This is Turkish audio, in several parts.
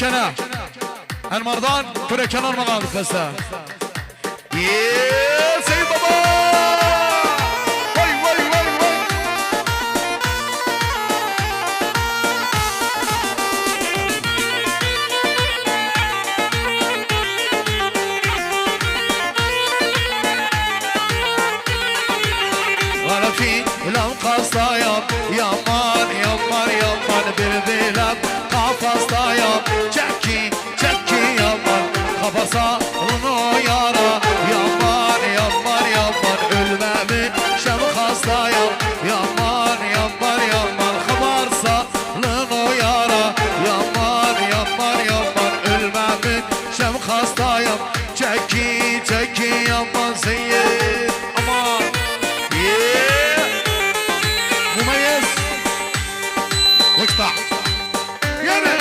كنا المرضان كنا كنا المرضان بسا يا سيد بابا وي وي وي وي غرفي لو قصايا يا مان يا مان يا مان بالبلاد قفص يا جاكي جاكي يا مان قفصا ونو يارا يا مان يا مان يا مان المامي شم خصايا يا مان يا مان يا مان خبرصا لنو يارا يا مان يا مان يا مان المامي شم خصايا جاكي جاكي يا مان سيد امان مميز اقطع يلا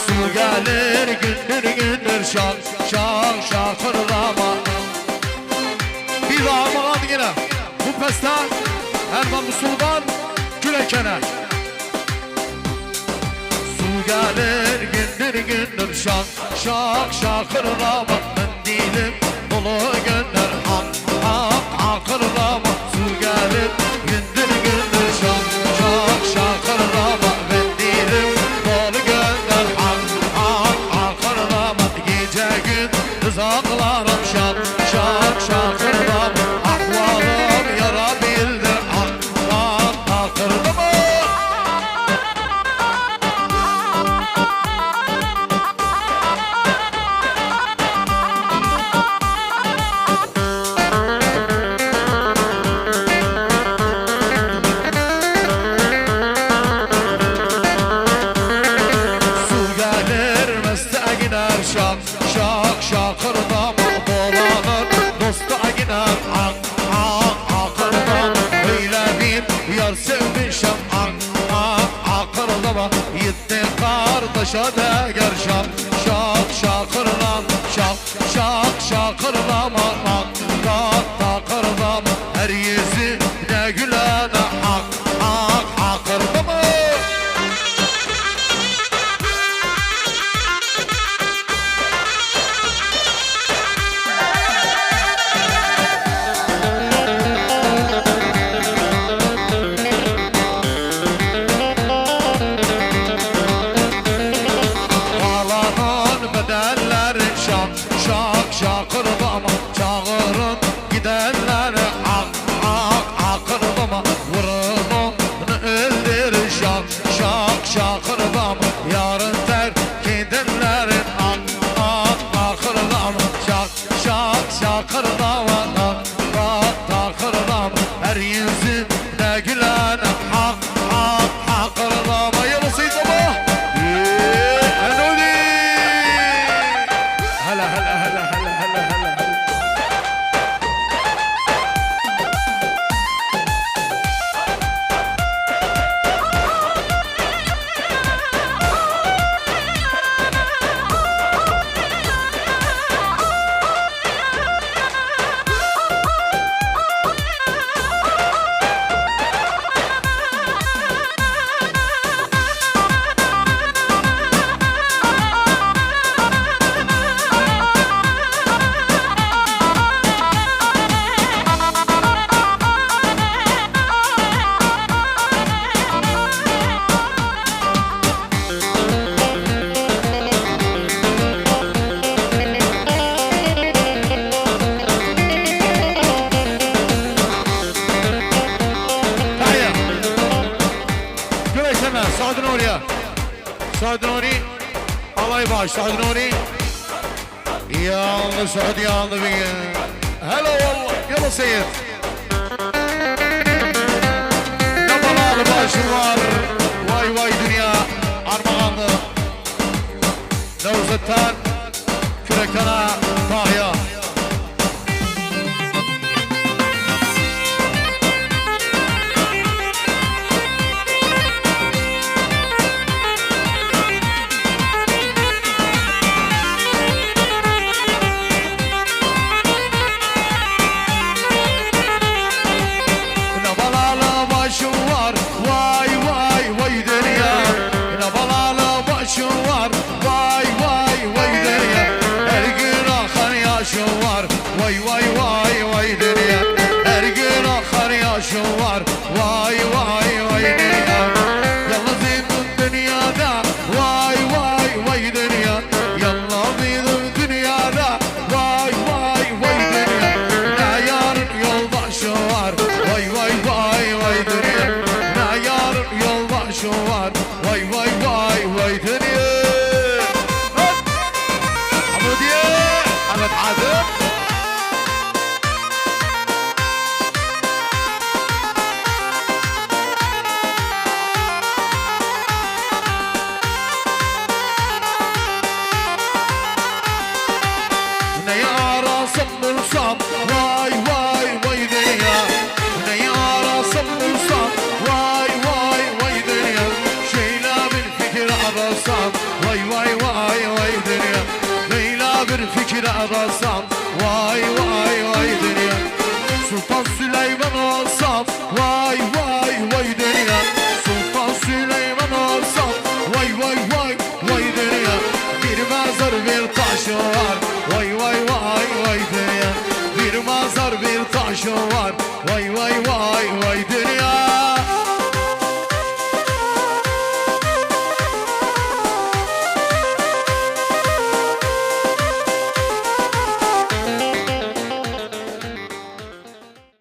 سوقالر gündür gündür şak şak şakır rama bir rama yine bu pestan Erman Musulman Külekene Su gelir gündür gündür şak şak şakır rama mendilim dolu gönder hak hak hakır rama Su gelir gündür gündür şak şak şakır rama mendilim dolu gönder hak hak hakır rama gece gün rızaklarım şak şak şakır rama ahvalım yara bildir hak hak hakır rama şak şak şakır dama dolanır dosta gider ak ak akır dama öyle bir yar sevmişim ak ak akır dama gitti kardeşe de gel şak şak şakır dama şak şak şakır dama ak tak takır dama her yüzü de gülene ak ak akır dama şak şakır dama çağırın gidenleri ak ak akır dama vurun onu öldür şak şak şakır dama yarın terk edenlerin ak ak akır dama şak şak şakır dama ak ak takır dama her yüzü de gülen ak ak akır dama yarısı dama هلا هلا هلا هلا هلا هلا Sadi Nuri'ye Sadi Nuri alay baş Sadi Nuri yalnız Sadi yalnız bir hello wallah yalla seyir ne balalı başım var vay vay dünya armağanlı Nevzet'ten Kürekana Tahya Ahmet Adem. Ne yarasam bulsam vay vay vay dünya. Ne yarasam bulsam vay vay vay dünya. Şeyle bir fikir arasam vay vay vay vay dünya. Leyla bir fikir arasam vay vay vay dünya. Sultan Süleyman olsam vay vay vay dünya. Sultan Süleyman olsam vay vay vay vay dünya. Bir mezar bir taşı var vay vay vay vay dünya. Bir mezar bir taşı var vay vay vay